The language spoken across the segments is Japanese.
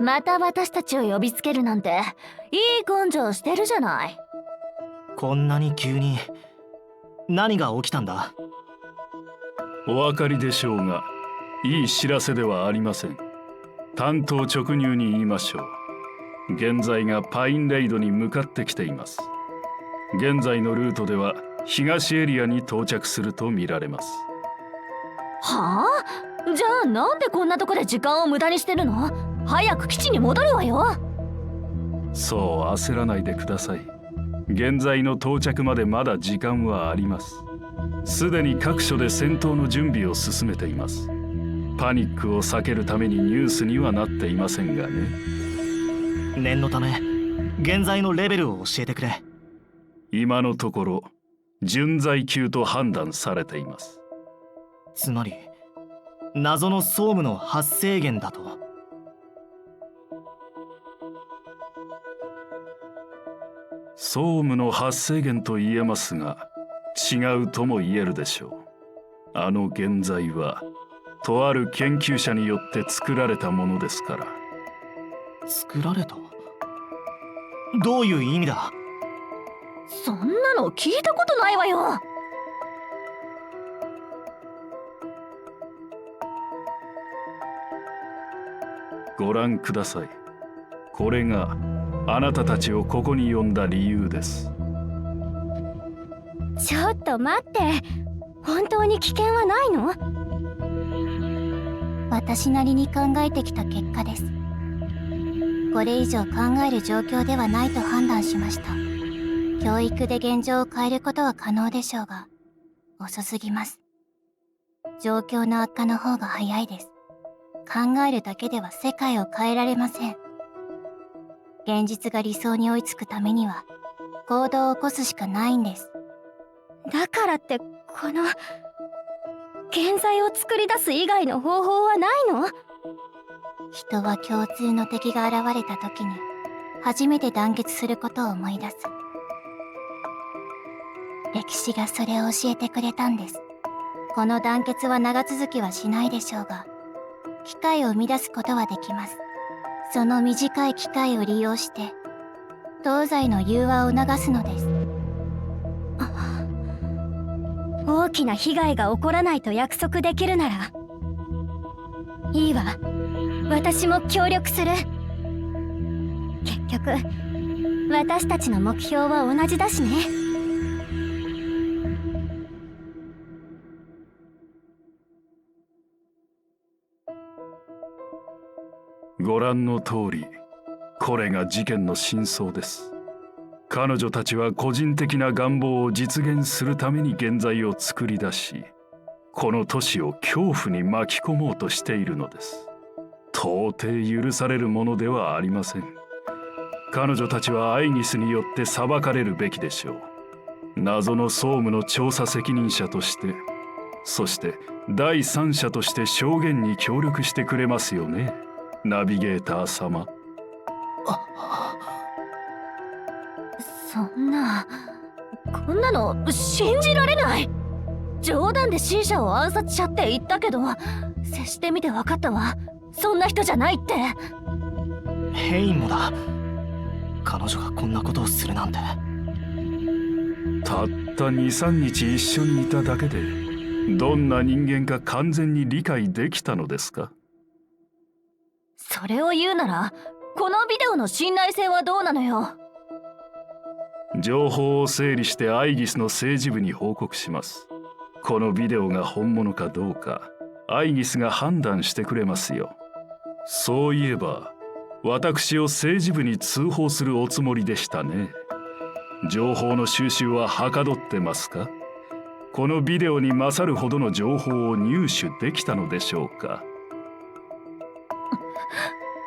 また私たちを呼びつけるなんていい根性してるじゃない。こんなに急に何が起きたんだ？お分かりでしょうが、いい知らせではありません。単刀直入に言いましょう。現在がパインレイドに向かってきています。現在のルートでは東エリアに到着すると見られます。はあ？じゃあなんでこんなとこで時間を無駄にしてるの？早く基地に戻るわよ。そう焦らないでください。現在の到着までまだ時間はあります。すでに各所で戦闘の準備を進めています。パニックを避けるためにニュースにはなっていませんがね。念のため現在のレベルを教えてくれ。今のところ準在級と判断されています。つまり謎の総務の発生源だと。総務の発生源と言えますが、違うとも言えるでしょう。あの原材はとある研究者によって作られたものですから。作られた？どういう意味だ？そんなの聞いたことないわよ。ご覧ください。これがあなたたちをここに呼んだ理由です。ちょっと待って、本当に危険はないの？私なりに考えてきた結果です。これ以上考える状況ではないと判断しました。教育で現状を変えることは可能でしょうが、遅すぎます。状況の悪化の方が早いです。考えるだけでは世界を変えられません。現実が理想に追いつくためには行動を起こすしかないんです。だからってこの現在を作り出す以外の方法はないの？人は共通の敵が現れた時に初めて団結することを思い出す。歴史がそれを教えてくれたんです。この団結は長続きはしないでしょうが、機会を生み出すことはできます。その短い機会を利用して東西の融和を促すのです。大きな被害が起こらないと約束できるならいいわ。私も協力する。結局私たちの目標は同じだしね。ご覧の通り、これが事件の真相です。彼女たちは個人的な願望を実現するために現在を作り出し、この都市を恐怖に巻き込もうとしているのです。到底許されるものではありません。彼女たちはアイギスによって裁かれるべきでしょう。謎の総務の調査責任者として、そして第三者として証言に協力してくれますよね、ナビゲーター様。そんな、こんなの信じられない。冗談で C 社を暗殺者って言ったけど、接してみて分かったわ。そんな人じゃないって。ヘインもだ。彼女がこんなことをするなんて。たった2、3日一緒にいただけでどんな人間か完全に理解できたのですか？それを言うならこのビデオの信頼性はどうなのよ。情報を整理してアイギスの政治部に報告します。このビデオが本物かどうかアイギスが判断してくれますよ。そういえば私を政治部に通報するおつもりでしたね。情報の収集ははかどってますか？このビデオに勝るほどの情報を入手できたのでしょうか？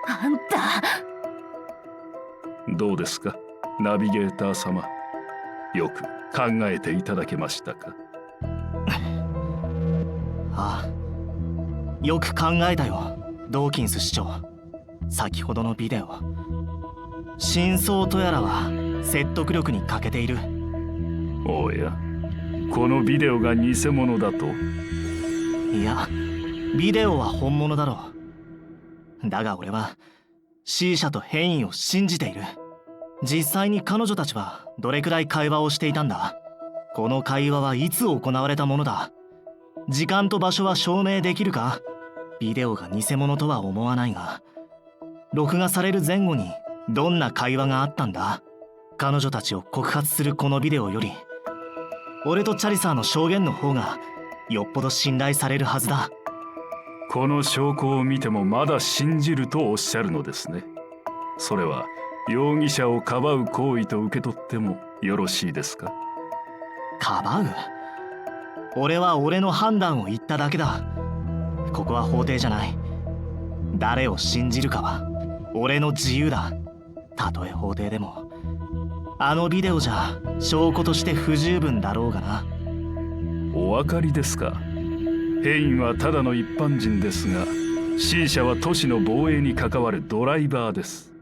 あんた。どうですか、ナビゲーター様。よく考えていただけましたか？ああ、よく考えたよ、ドーキンス市長。先ほどのビデオ、真相とやらは説得力に欠けている。おや、このビデオが偽物だと？いや、ビデオは本物だろだが俺は C 社と変異を信じている。実際に彼女たちはどれくらい会話をしていたんだ？この会話はいつ行われたものだ？時間と場所は証明できるか？ビデオが偽物とは思わないが、録画される前後にどんな会話があったんだ？彼女たちを告発するこのビデオより俺とチャリサーの証言の方がよっぽど信頼されるはずだ。この証拠を見てもまだ信じるとおっしゃるのですね。それは容疑者をかばう行為と受け取ってもよろしいですか？かばう？俺は俺の判断を言っただけだ。ここは法廷じゃない。誰を信じるかは俺の自由だ。たとえ法廷でもあのビデオじゃ証拠として不十分だろうがな。お分かりですか？ヘインはただの一般人ですが、 C 社は都市の防衛に関わるドライバーです。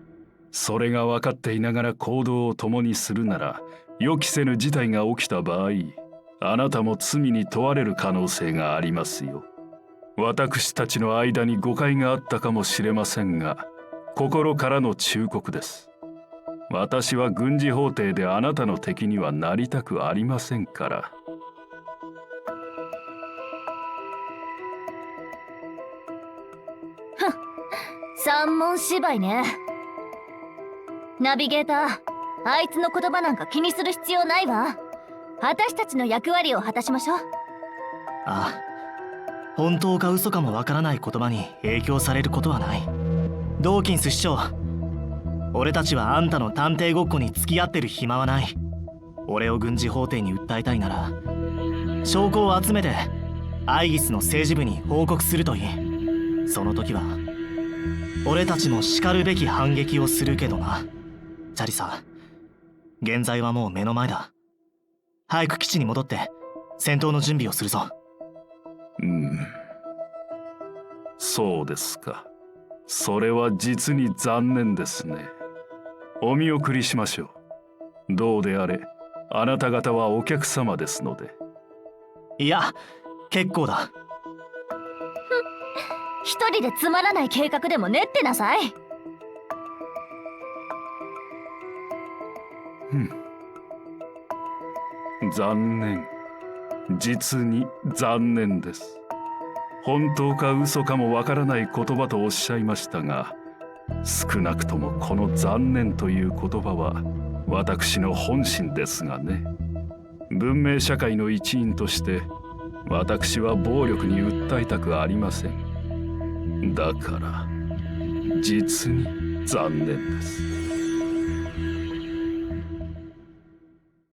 それが分かっていながら行動を共にするなら、予期せぬ事態が起きた場合、あなたも罪に問われる可能性がありますよ。私たちの間に誤解があったかもしれませんが、心からの忠告です。私は軍事法廷であなたの敵にはなりたくありませんから。三文芝居ね。ナビゲーター、あいつの言葉なんか気にする必要ないわ。私たちの役割を果たしましょう。ああ、本当か嘘かもわからない言葉に影響されることはない。ドーキンス市長、俺たちはあんたの探偵ごっこに付き合ってる暇はない。俺を軍事法廷に訴えたいなら証拠を集めてアイギスの政治部に報告するといい。その時は俺たちもしかるべき反撃をするけどな。チャリサー、現在はもう目の前だ。早く基地に戻って戦闘の準備をするぞ。そうですか。それは実に残念ですね。お見送りしましょう。どうであれ、あなた方はお客様ですので。いや、結構だ。一人でつまらない計画でも練ってなさい。残念。実に残念です。本当か嘘かもわからない言葉とおっしゃいましたが、少なくともこの残念という言葉は私の本心ですがね。文明社会の一員として私は暴力に訴えたくありません。だから実に残念です。